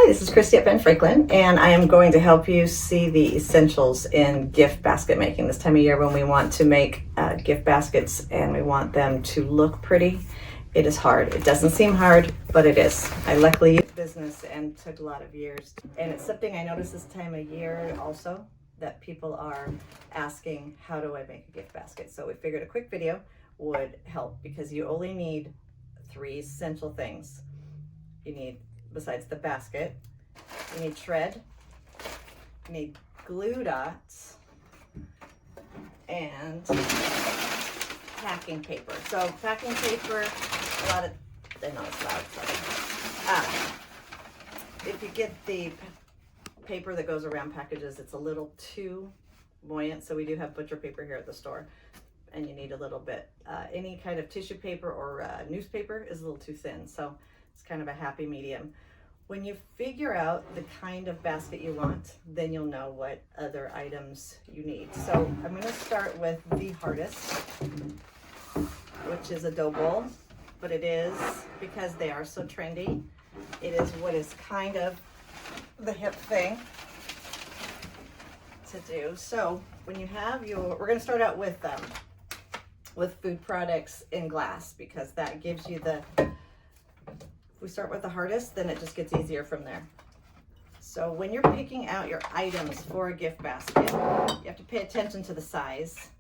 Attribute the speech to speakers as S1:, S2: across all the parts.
S1: this is Christy at Ben Franklin, and I am going to help you see the essentials in gift basket making. This time of year when we want to make gift baskets and we want them to look pretty, it is hard. It doesn't seem hard, but it is. I luckily used business and took a lot of years. And it's something I noticed this time of year also, that people are asking, how do I make a gift basket? So we figured a quick video would help because you only need 3 essential things. You need, besides the basket, you need shred, you need glue dots, and packing paper. So packing paper, a lot of, I know it's loud, so. If you get the paper that goes around packages, it's a little too buoyant, so we do have butcher paper here at the store, and you need a little bit. Any kind of tissue paper or newspaper is a little too thin, so it's kind of a happy medium. When you figure out the kind of basket you want, then you'll know what other items you need. So I'm going to start with the hardest, which is a dough bowl, but it is, because they are so trendy, it is what is kind of the hip thing to do. So when you have your, we're going to start out with food products in glass, because that gives you the, if we start with the hardest, then it just gets easier from there. So when you're picking out your items for a gift basket, you have to pay attention to the size,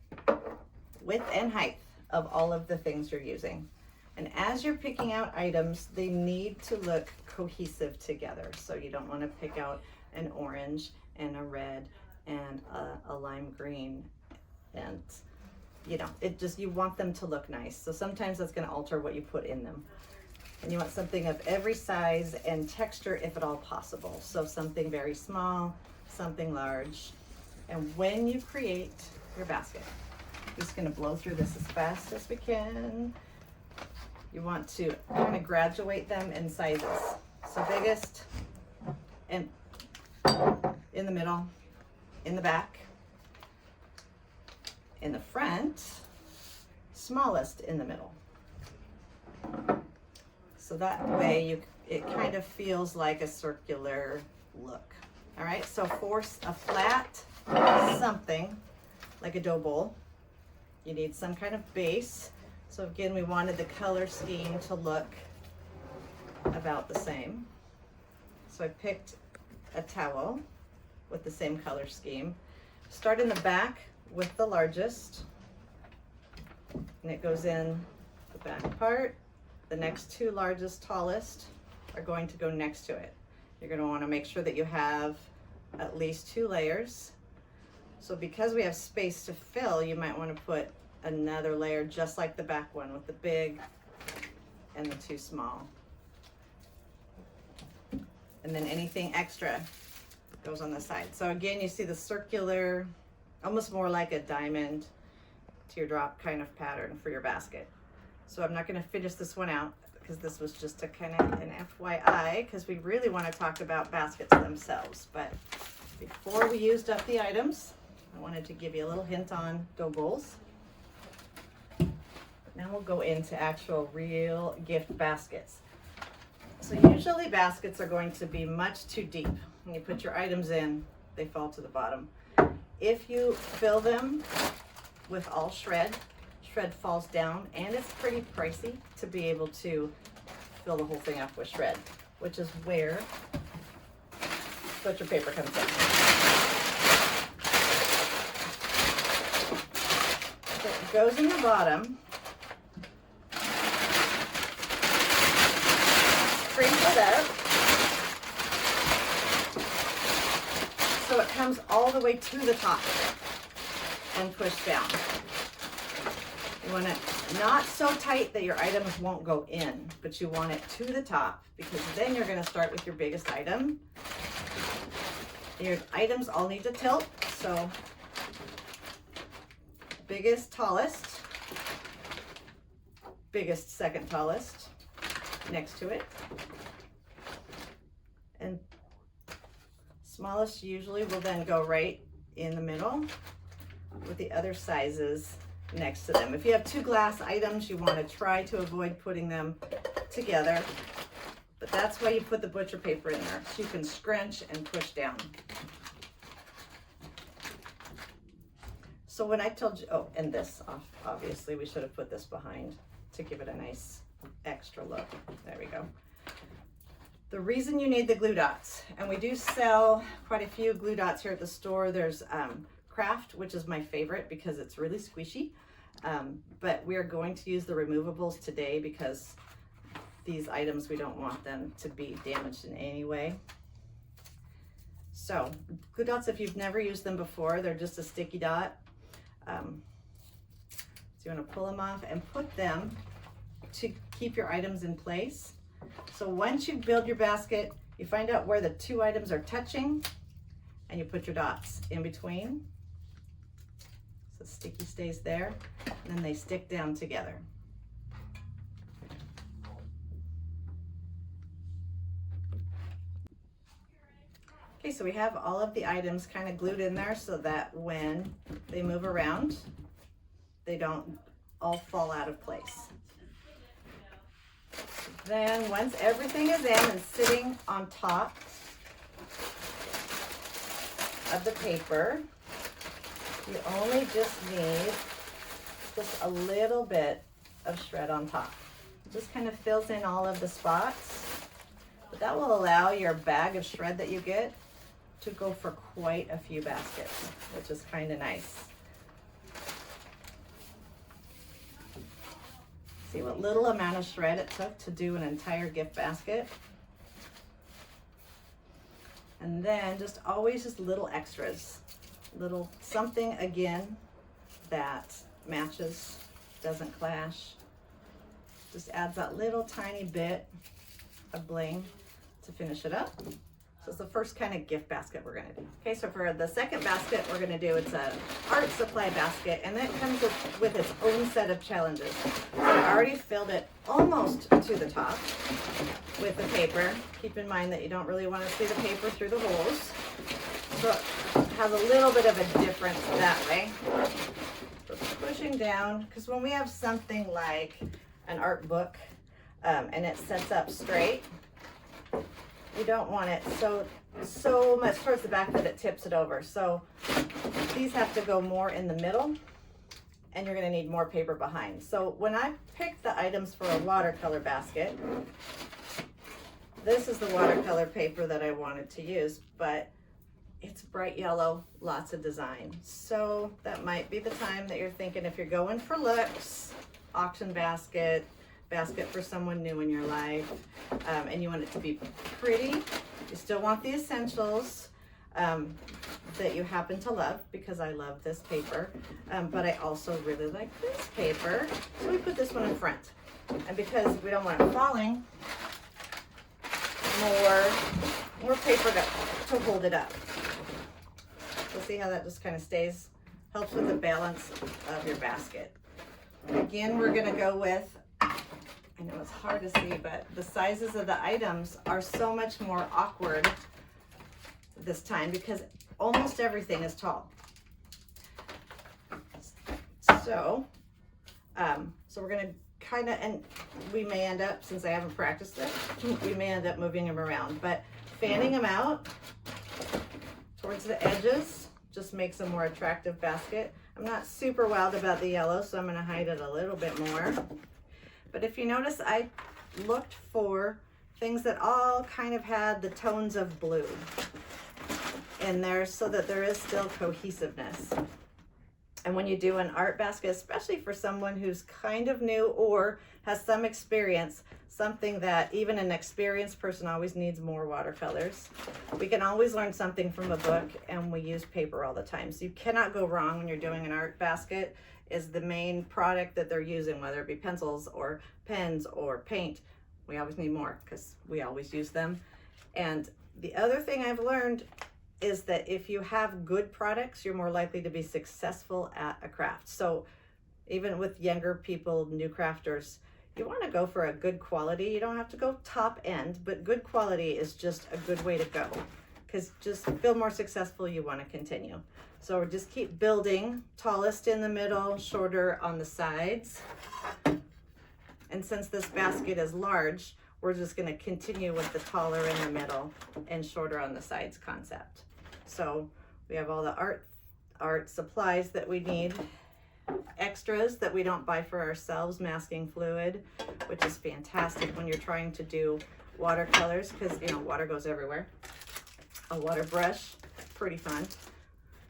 S1: width, and height of all of the things you're using. And as you're picking out items, they need to look cohesive together. So you don't want to pick out an orange and a red and a lime green, and you know, it just, you want them to look nice. So sometimes that's going to alter what you put in them. And you want something of every size and texture if at all possible. So something very small, something large. And when you create your basket, I'm just going to blow through this as fast as we can. You want to kind of graduate them in sizes. So biggest and in the middle, in the back, in the front, smallest in the middle. So that way it kind of feels like a circular look. All right, so for a flat something like a dough bowl, you need some kind of base. So again, we wanted the color scheme to look about the same. So I picked a towel with the same color scheme. Start in the back with the largest, and it goes in the back part. The next 2 largest, tallest are going to go next to it. You're going to want to make sure that you have at least 2 layers. So because we have space to fill, you might want to put another layer just like the back one, with the big and the 2 small. And then anything extra goes on the side. So again, you see the circular, almost more like a diamond teardrop kind of pattern for your basket. So I'm not going to finish this one out because this was just a kind of an FYI, because we really want to talk about baskets themselves. But before we used up the items, I wanted to give you a little hint on dough bowls. Now we'll go into actual real gift baskets. So usually baskets are going to be much too deep. When you put your items in, they fall to the bottom. If you fill them with all shred falls down, and it's pretty pricey to be able to fill the whole thing up with shred, which is where butcher paper comes in. So it goes in the bottom. Sprinkle it up so it comes all the way to the top and push down. You want it not so tight that your items won't go in, but you want it to the top, because then you're going to start with your biggest item. Your items all need to tilt, so biggest, tallest, biggest, second tallest next to it, and smallest usually will then go right in the middle with the other sizes next to them. If you have 2 glass items, you want to try to avoid putting them together, but But that's why you put the butcher paper in there, so you can scrunch and push down. So when I told you, oh, and this, obviously we should have put this behind to give it a nice extra look. There we go. The reason you need the glue dots, and we do sell quite a few glue dots here at the store. There's Craft, which is my favorite because it's really squishy. But we are going to use the removables today because these items, we don't want them to be damaged in any way. So glue dots, if you've never used them before, they're just a sticky dot. So you want to pull them off and put them to keep your items in place. So once you build your basket, you find out where the two items are touching and you put your dots in between. So sticky stays there, and then they stick down together. Okay, so we have all of the items kind of glued in there so that when they move around, they don't all fall out of place. Then once everything is in and sitting on top of the paper, you only just need just a little bit of shred on top. It just kind of fills in all of the spots, but that will allow your bag of shred that you get to go for quite a few baskets, which is kind of nice. See what little amount of shred it took to do an entire gift basket. And then just always just little extras, little something again that matches, doesn't clash, just adds that little tiny bit of bling to finish it up. So it's the first kind of gift basket we're gonna do. Okay, so for the second basket we're gonna do, it's an art supply basket, and that comes with its own set of challenges. So I already filled it almost to the top with the paper. Keep in mind that you don't really want to see the paper through the holes. So it has a little bit of a difference that way. So pushing down, because when we have something like an art book and it sets up straight, you don't want it so much towards the back that it tips it over. So these have to go more in the middle, and you're gonna need more paper behind. So when I picked the items for a watercolor basket, this is the watercolor paper that I wanted to use, but it's bright yellow, lots of design. So that might be the time that you're thinking, if you're going for looks, auction basket, basket for someone new in your life, and you want it to be pretty. You still want the essentials that you happen to love, because I love this paper, but I also really like this paper, so we put this one in front. And because we don't want it falling, more paper to hold it up. So see how that just kind of stays, helps with the balance of your basket. Again, we're gonna go with, I know it's hard to see, but the sizes of the items are so much more awkward this time because almost everything is tall. So, so we're gonna kind of, and we may end up, since I haven't practiced it, we may end up moving them around, but fanning them out towards the edges just makes a more attractive basket. I'm not super wild about the yellow, so I'm gonna hide it a little bit more. But if you notice, I looked for things that all kind of had the tones of blue in there so that there is still cohesiveness. And when you do an art basket, especially for someone who's kind of new or has some experience, something that even an experienced person always needs more watercolors. We can always learn something from a book, and we use paper all the time. So you cannot go wrong when you're doing an art basket. Is the main product that they're using, whether it be pencils or pens or paint. We always need more because we always use them. And the other thing I've learned is that if you have good products, you're more likely to be successful at a craft. So even with younger people, new crafters, you want to go for a good quality. You don't have to go top end, but good quality is just a good way to go, because just feel more successful, you want to continue. So just keep building, tallest in the middle, shorter on the sides. And since this basket is large, we're just going to continue with the taller in the middle and shorter on the sides concept. So we have all the art supplies that we need, extras that we don't buy for ourselves, masking fluid, which is fantastic when you're trying to do watercolors, because you know water goes everywhere. A water brush, pretty fun.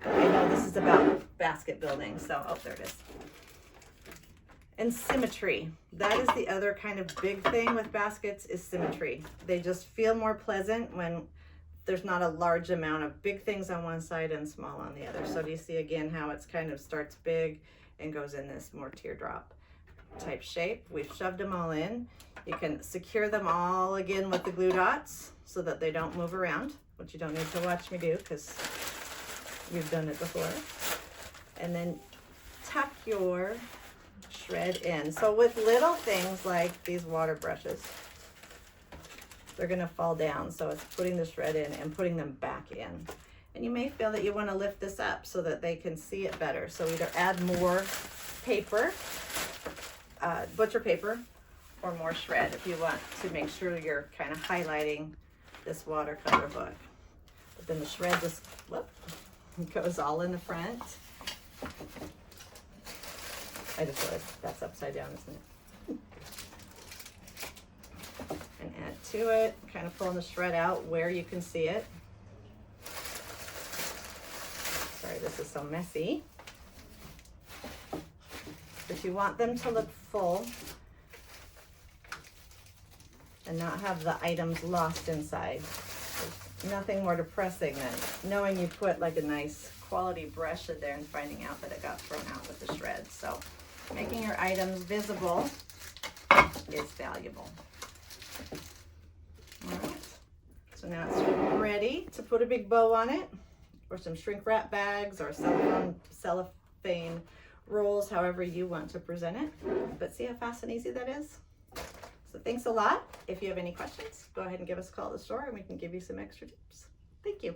S1: I know this is about basket building, so oh, there it is. And symmetry. That is the other kind of big thing with baskets, is symmetry. They just feel more pleasant when there's not a large amount of big things on one side and small on the other. So do you see again how it's kind of starts big and goes in this more teardrop type shape? We've shoved them all in. You can secure them all again with the glue dots so that they don't move around, which you don't need to watch me do because you've done it before. And then tuck your shred in. So with little things like these water brushes, they're gonna fall down. So it's putting the shred in and putting them back in. And you may feel that you wanna lift this up so that they can see it better. So either add more paper, butcher paper, or more shred if you want to make sure you're kind of highlighting this watercolor book. But then the shred just goes all in the front. I just realized that's upside down, isn't it? And add to it, kind of pulling the shred out where you can see it. Sorry, this is so messy. But you want them to look full and not have the items lost inside. There's nothing more depressing than knowing you put like a nice quality brush in there and finding out that it got thrown out with the shred. So making your items visible is valuable. All right, so now it's ready to put a big bow on it, or some shrink wrap bags, or cellophane rolls, however you want to present it. But see how fast and easy that is? So thanks a lot. If you have any questions, go ahead and give us a call at the store and we can give you some extra tips. Thank you.